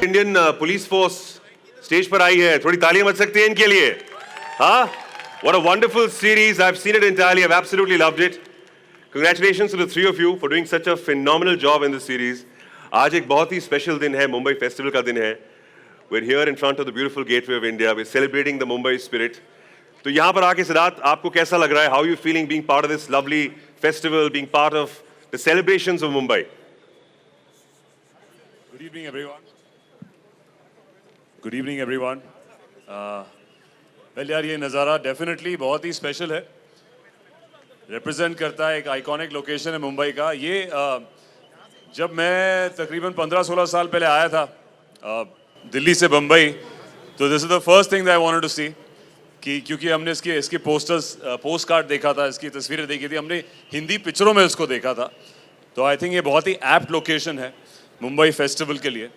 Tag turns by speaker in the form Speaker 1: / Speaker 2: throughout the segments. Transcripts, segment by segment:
Speaker 1: Indian police force stage पर आई है, थोड़ी तालियां बज सकती हैं इनके लिए? हाँ, what a wonderful series. I've seen it entirely. I've absolutely loved it. Congratulations to the three of you for doing such a phenomenal job in this series. आज एक बहुत ही स्पेशल दिन है, मुंबई फेस्टिवल का दिन है. We're here in front of the beautiful gateway of India. We're celebrating the Mumbai spirit. तो यहाँ पर आके सिद्धार्थ, आपको कैसा लग रहा है? How are you feeling being part of this lovely festival, being part of the celebrations of Mumbai?
Speaker 2: Good evening, everyone. Good evening, everyone. Well, यार ये नज़ारा डेफिनेटली बहुत ही स्पेशल है. रिप्रेजेंट करता है एक आइकॉनिक लोकेशन है मुंबई का. ये जब मैं तकरीबन 15-16 साल पहले आया था दिल्ली से बम्बई, तो this is the first thing that I wanted to see. कि क्योंकि हमने इसके पोस्ट कार्ड देखा था, इसकी तस्वीरें देखी थी, हमने हिंदी पिक्चरों में इसको देखा था. तो आई थिंक ये बहुत ही एप्ट लोकेशन है मुंबई फेस्टिवल के लिए.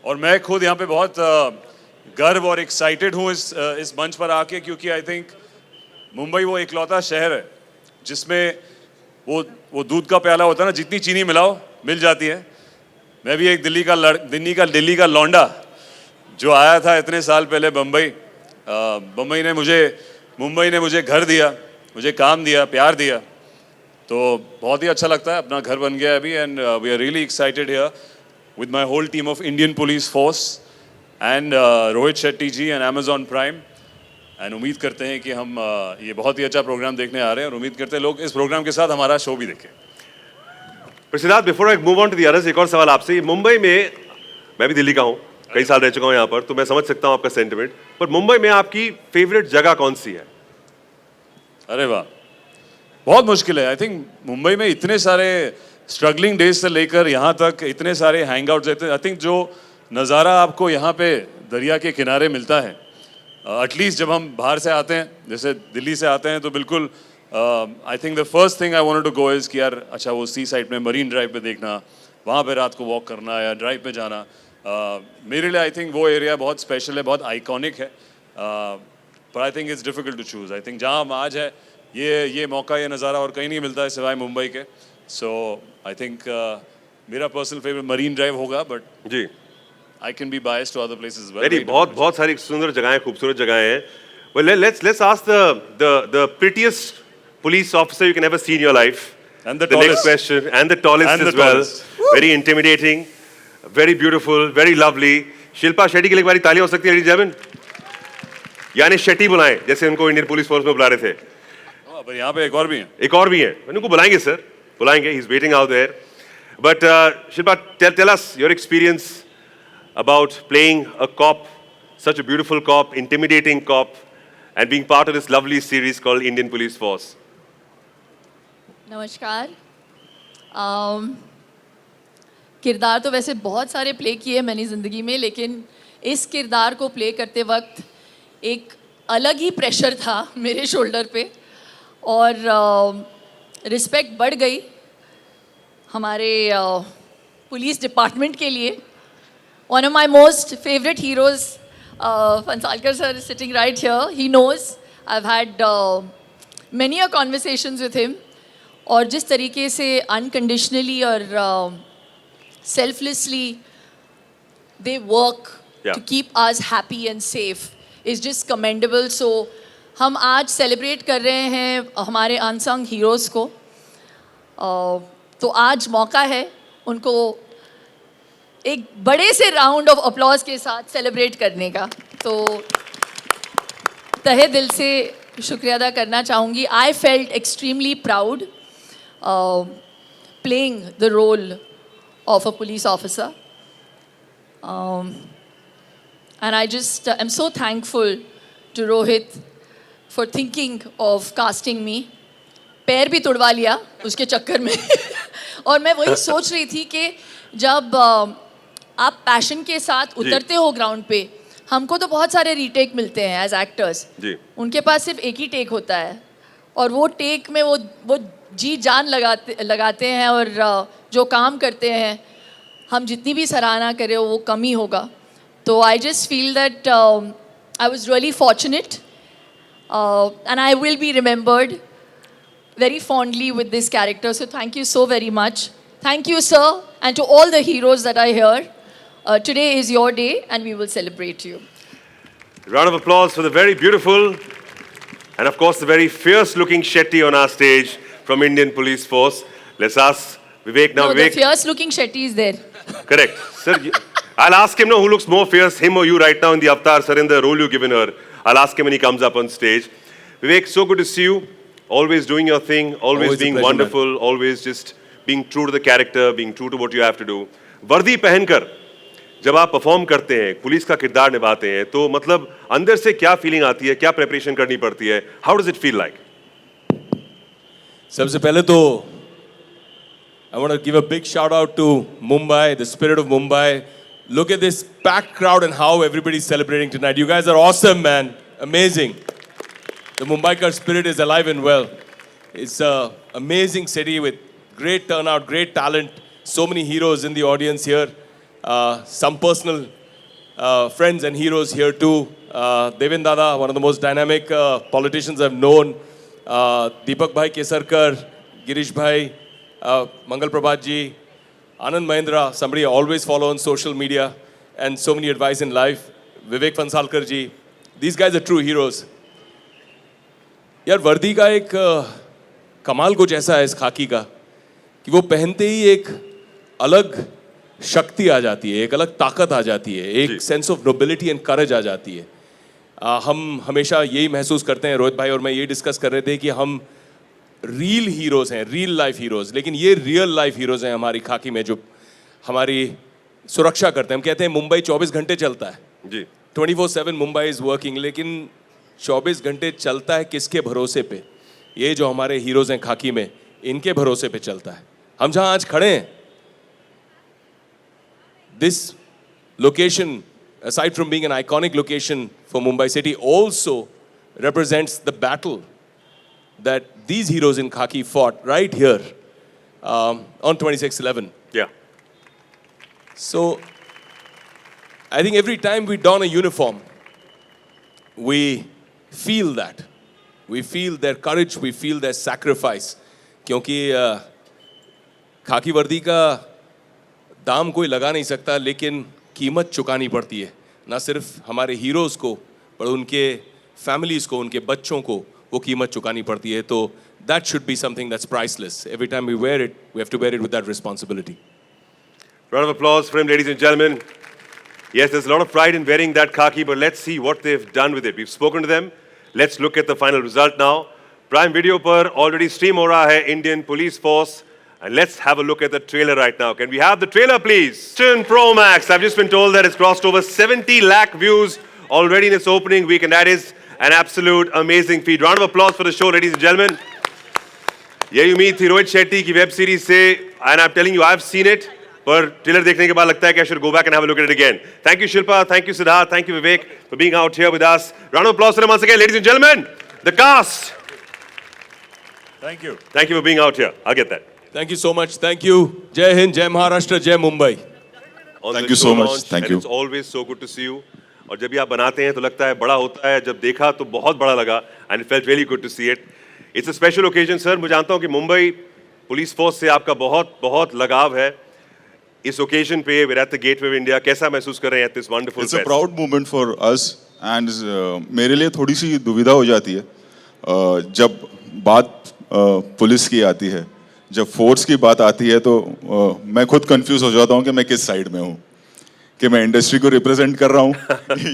Speaker 2: और मैं खुद यहाँ पे बहुत गर्व और एक्साइटेड हूँ इस मंच पर आके, क्योंकि आई थिंक मुंबई वो इकलौता शहर है जिसमें वो दूध का प्याला होता है ना, जितनी चीनी मिलाओ मिल जाती है. मैं भी एक दिल्ली का लौंडा जो आया था इतने साल पहले बम्बई. मुंबई ने मुझे घर दिया, मुझे काम दिया, प्यार दिया. तो बहुत ही अच्छा लगता है, अपना घर बन गया है अभी. And we are really excited here with my whole team of Indian Police Force and Rohit Shetty ji and Amazon Prime. And उम्मीद करते हैं कि हम ये बहुत ही अच्छा प्रोग्राम देखने आ रहे हैं, और उम्मीद करते हैं लोग इस प्रोग्राम के साथ हमारा शो भी देखें.
Speaker 1: पर Siddharth, before I move on to the others, एक और सवाल आपसे. मुंबई में, मैं भी दिल्ली का हूँ, कई साल रह चुका हूँ यहाँ पर, तो मैं समझ सकता हूँ आपका सेंटिमेंट. पर मुंबई में आपकी फेवरेट जगह कौन सी है?
Speaker 2: अरे वाह, बहुत मुश्किल है. आई थिंक मुंबई में इतने सारे स्ट्रगलिंग डेज से लेकर यहाँ तक इतने सारे हैंग आउट्स रहते हैं. आई थिंक जो नज़ारा आपको यहाँ पे दरिया के किनारे मिलता है, एटलीस्ट जब हम बाहर से आते हैं, जैसे दिल्ली से आते हैं, तो बिल्कुल I think the first thing I wanted to go is कि यार अच्छा वो सी साइड में मरीन ड्राइव पे देखना, वहाँ पे रात को वॉक करना या ड्राइव पे जाना. मेरे लिए आई थिंक वो एरिया बहुत स्पेशल है, बहुत आइकॉनिक है. पर I think it's difficult to choose. I think जहाँ हम आज है, ये मौका, ये नज़ारा और कहीं नहीं मिलता है सिवाय मुंबई के. So I think मेरा पर्सनल फेवरेट मरीन ड्राइव होगा, बट
Speaker 1: जी,
Speaker 2: I can be biased to other places as well.
Speaker 1: Very बहुत सारी सुंदर जगहें, खूबसूरत जगहें हैं. Well, let's ask the prettiest police officer you can ever see in your life.
Speaker 2: And the
Speaker 1: next
Speaker 2: tallest.
Speaker 1: question, and the tallest
Speaker 2: And
Speaker 1: as
Speaker 2: the
Speaker 1: well.
Speaker 2: tallest.
Speaker 1: Very intimidating, very beautiful, very lovely. Shilpa Shetty के लिए एक बारी तालियां हो सकती है, ladies and gentlemen. यानी शेट्टी बुलाएं, जैसे उनको इंडियन पुलिस फोर्स में बुला रहे थे.
Speaker 2: पर यहाँ पे एक और भी है.
Speaker 1: एक और भी है, उनको बुलाएंगे सर, बुलाएंगे. He's waiting out there. But Shilpa, tell us your experience about playing a cop, such a beautiful cop, intimidating cop, and being part of this lovely series called Indian Police Force.
Speaker 3: नमस्कार. किरदार तो वैसे बहुत सारे play किए मैंने ज़िंदगी में, लेकिन इस किरदार को प्ले करते वक्त एक अलग ही प्रेशर था मेरे शोल्डर पे, और रिस्पेक्ट बढ़ गई हमारे पुलिस डिपार्टमेंट के लिए. One of my most favourite heroes, Phansalkar sir, sitting right here. He knows I have had many a conversations with him. और जिस तरीके से अनकंडीशनली और selflessly they work to keep us happy and safe is just commendable. So हम आज celebrate कर रहे हैं हमारे अनसंग हीरोज़ को. तो आज मौका है उनको एक बड़े से राउंड ऑफ अपलॉज के साथ सेलिब्रेट करने का. तो तहे दिल से शुक्रिया अदा करना चाहूँगी. I felt extremely proud playing the role of a police officer, and I just am so thankful to Rohit for thinking of casting me. पैर भी तुड़वा लिया उसके चक्कर में. और मैं वही सोच रही थी कि जब आप पैशन के साथ उतरते हो ग्राउंड पे, हमको तो बहुत सारे रीटेक मिलते हैं एज एक्टर्स. उनके पास सिर्फ एक ही टेक होता है, और वो टेक में वो जी जान लगाते हैं, और जो काम करते हैं हम जितनी भी सराहना करें वो कम ही होगा. तो I just feel that I was really fortunate. And I will be remembered very fondly with this character. So thank you so very much. Thank you, sir, and to all the heroes that are here. today is your day and we will celebrate you.
Speaker 1: Round of applause for the very beautiful and of course the very fierce-looking Shetty on our stage from Indian Police Force. Let's ask Vivek now.
Speaker 3: No,
Speaker 1: Vivek,
Speaker 3: the fierce-looking Shetty is there.
Speaker 1: correct, sir. I'll ask him now who looks more fierce, him or you, right now in the avatar, sir, in the role you've given her. I'll ask him when he comes up on stage. Vivek, so good to see you. Always doing your thing, always
Speaker 4: Always a
Speaker 1: being
Speaker 4: pleasure,
Speaker 1: wonderful, always just being true to the character, being true to what you have to do. वर्दी पहनकर जब आप perform करते हैं, police का किरदार निभाते हैं, तो मतलब अंदर से क्या फीलिंग आती है, क्या प्रिपरेशन करनी पड़ती है? How does it feel like?
Speaker 4: सबसे पहले तो I want to give a big shout out to Mumbai, the spirit of Mumbai. Look at this packed crowd and how everybody's celebrating tonight. You guys are awesome, man. Amazing. The Mumbaikar spirit is alive and well. It's an amazing city with great turnout, great talent. So many heroes in the audience here. Some personal friends and heroes here too. Devin Dada, one of the most dynamic politicians I've known. Deepak Bhai Kesarkar, Girish Bhai, Mangal Prabhat ji, Anand Mahindra, somebody I always follow on social media, and so many advice in life. Vivek Vansalkar ji. These guys are true heroes. यार वर्दी का एक कमाल कुछ ऐसा है इस खाकी का कि वो पहनते ही एक अलग शक्ति आ जाती है, एक अलग ताकत आ जाती है, एक sense of nobility and courage आ जाती है. हम हमेशा यही महसूस करते हैं, रोहित भाई और मैं ये डिस्कस कर रहे थे कि हम रियल हीरोज़ हैं, रियल लाइफ हीरोज़, लेकिन ये रियल लाइफ हीरोज़ हैं हमारी खाकी में जो हमारी सुरक्षा करते हैं. हम कहते हैं मुंबई 24 घंटे चलता है
Speaker 1: जी.
Speaker 4: 24/7 मुंबई इज़ वर्किंग, लेकिन 24 घंटे चलता है किसके भरोसे पे? ये जो हमारे हीरोज़ हैं खाकी में, इनके भरोसे पे चलता है. हम जहाँ आज खड़े हैं, this location, aside from being an iconic location for Mumbai city, also represents the battle that these heroes in khaki fought right here on 26/11.
Speaker 1: Yeah.
Speaker 4: So I think every time we don a uniform, we feel that. We feel their courage, we feel their sacrifice. क्योंकि खाकी वर्दी का दाम कोई लगा नहीं सकता, लेकिन कीमत चुकानी पड़ती है, ना सिर्फ हमारे हीरोज़ को पर उनके फैमिलीज़ को, उनके बच्चों को वो कीमत चुकानी पड़ती है. तो that should be something that's priceless. Every time we wear it, we have to wear it with that responsibility.
Speaker 1: Round of applause for him, ladies and gentlemen. Yes, there's a lot of pride in wearing that khaki, but let's see what they've done with it. We've spoken to them. Let's look at the final result now. Prime Video पर already stream हो रहा है Indian Police Force. And let's have a look at the trailer right now. Can we have the trailer, please? Pro Max. I've just been told that it's crossed over 70 lakh views already in its opening week, and that is an absolute amazing feat. Round of applause for the show, ladies and gentlemen. यही उम्मीद थी रोहित शेट्टी की web series से, and I'm telling you, I've seen it. पर trailer देखने के बाद लगता है कि I should go back and have a look at it again. Thank you, Shilpa. Thank you, Siddharth. Thank you, Vivek, for being out here with us. Round of applause for them once again, ladies and gentlemen. The cast.
Speaker 2: Thank you.
Speaker 1: Thank you for being out here. I'll get that.
Speaker 4: Thank you so much. Thank you. Jai Hind, Jai Maharashtra, Jai Mumbai.
Speaker 1: Thank
Speaker 5: you so much. Thank you.
Speaker 1: It's always so good to see you. और जब भी आप बनाते हैं तो लगता है बड़ा होता है. जब देखा तो बहुत बड़ा लगा, and it felt really good to see it. It's a special occasion, sir. मैं जानता हूँ कि मुंबई पुलिस फोर्स से आपका बहुत लगाव है. इस occasion पे we're at the gateway of India. कैसा महसूस कर रहे हैं at this wonderful
Speaker 5: It's a
Speaker 1: fest?
Speaker 5: proud moment for us and मेरे लिए थोड़ी सी दुविधा हो जाती है जब बात पुलिस की आती है, जब फोर्स की बात आती है तो मैं खुद कंफ्यूज हो जाता हूँ कि मैं किस साइड में हूँ, कि मैं इंडस्ट्री को रिप्रेजेंट कर रहा हूँ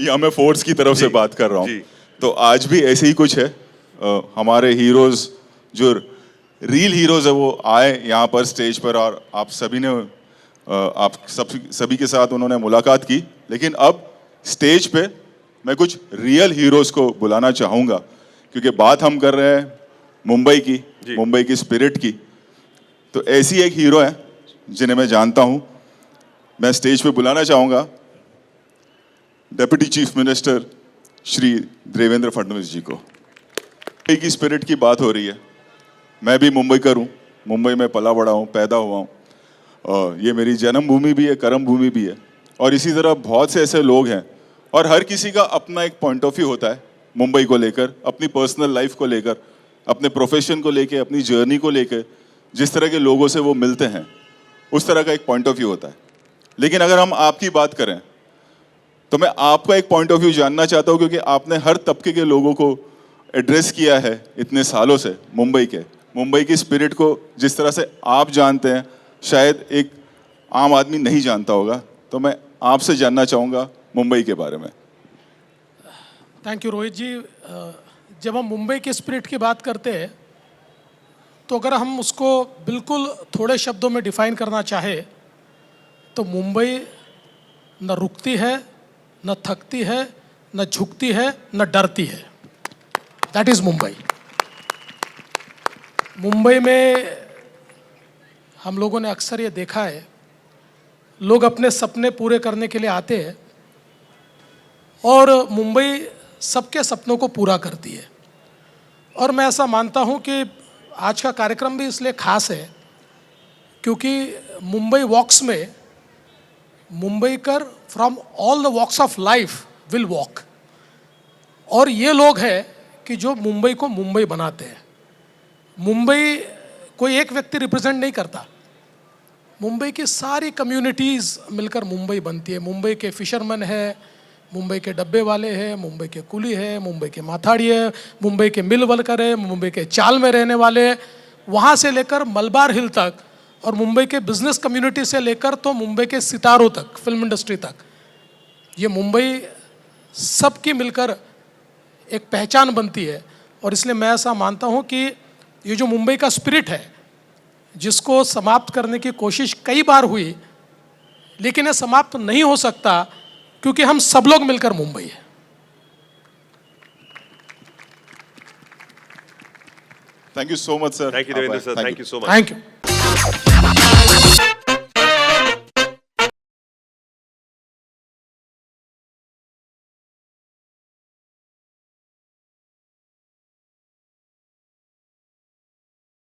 Speaker 5: या मैं फोर्स की तरफ से बात कर रहा हूँ. तो आज भी ऐसे ही कुछ है. हमारे हीरोज जो रियल हीरोज है वो आए यहाँ पर स्टेज पर और आप सभी ने आप सभी के साथ उन्होंने मुलाकात की. लेकिन अब स्टेज पे मैं कुछ रियल हीरोज को बुलाना चाहूँगा, क्योंकि बात हम कर रहे हैं मुंबई की, मुंबई की स्पिरिट की. तो ऐसी एक हीरो है जिन्हें मैं जानता हूँ. मैं स्टेज पे बुलाना चाहूँगा deputy chief minister Shri Devendra Fadnavis ji को. मुंबई की स्पिरिट की बात हो रही है. मैं भी मुंबईकर हूँ, मुंबई में पला बड़ा हूँ, पैदा हुआ हूँ. ये मेरी जन्मभूमि भी है, कर्म भूमि भी है. और इसी तरह बहुत से ऐसे लोग हैं और हर किसी का अपना एक पॉइंट ऑफ व्यू होता है मुंबई को लेकर, अपनी पर्सनल लाइफ को लेकर, अपने प्रोफेशन को लेकर, अपनी जर्नी को लेकर. जिस तरह के लोगों से वो मिलते हैं उस तरह का एक पॉइंट ऑफ व्यू होता है. लेकिन अगर हम आपकी बात करें तो मैं आपका एक पॉइंट ऑफ व्यू जानना चाहता हूं, क्योंकि आपने हर तबके के लोगों को एड्रेस किया है इतने सालों से। मुंबई की स्पिरिट को जिस तरह से आप जानते हैं शायद एक आम आदमी नहीं जानता होगा, तो मैं आपसे जानना चाहूँगा मुंबई के बारे में।
Speaker 6: थैंक यू रोहित जी। जब हम मुंबई के स्पिरिट की बात करते हैं तो अगर हम उसको बिल्कुल थोड़े शब्दों में डिफाइन करना चाहे तो मुंबई न रुकती है, न थकती है, न झुकती है, न डरती है। That is Mumbai. मुंबई में हम लोगों ने अक्सर ये देखा है, लोग अपने सपने पूरे करने के लिए आते हैं और मुंबई सबके सपनों को पूरा करती है। और मैं ऐसा मानता हूँ कि आज का कार्यक्रम भी इसलिए खास है क्योंकि मुंबई वॉक्स में Mumbaikar from all the walks of life will walk. और ये लोग हैं कि जो मुंबई को मुंबई बनाते हैं। मुंबई कोई एक व्यक्ति रिप्रेजेंट नहीं करता, मुंबई की सारी कम्युनिटीज़ मिलकर मुंबई बनती है। मुंबई के फिशरमैन है, मुंबई के डब्बे वाले हैं, मुंबई के कुली है, मुंबई के माथाड़ी है, मुंबई के मिल वर्कर है, मुंबई के चाल में रहने वाले, वहाँ से लेकर मलबार हिल तक, और मुंबई के बिजनेस कम्युनिटी से लेकर तो मुंबई के सितारों तक, फिल्म इंडस्ट्री तक, ये मुंबई सबकी मिलकर एक पहचान बनती है। और इसलिए मैं ऐसा मानता हूँ कि ये जो मुंबई का स्पिरिट है, जिसको समाप्त करने की कोशिश कई बार हुई, लेकिन ये समाप्त नहीं हो सकता क्योंकि हम सब लोग मिलकर मुंबई है।
Speaker 5: Thank you so much sir.
Speaker 1: Thank you, Devendra sir. Thank you so much.
Speaker 6: Thank you.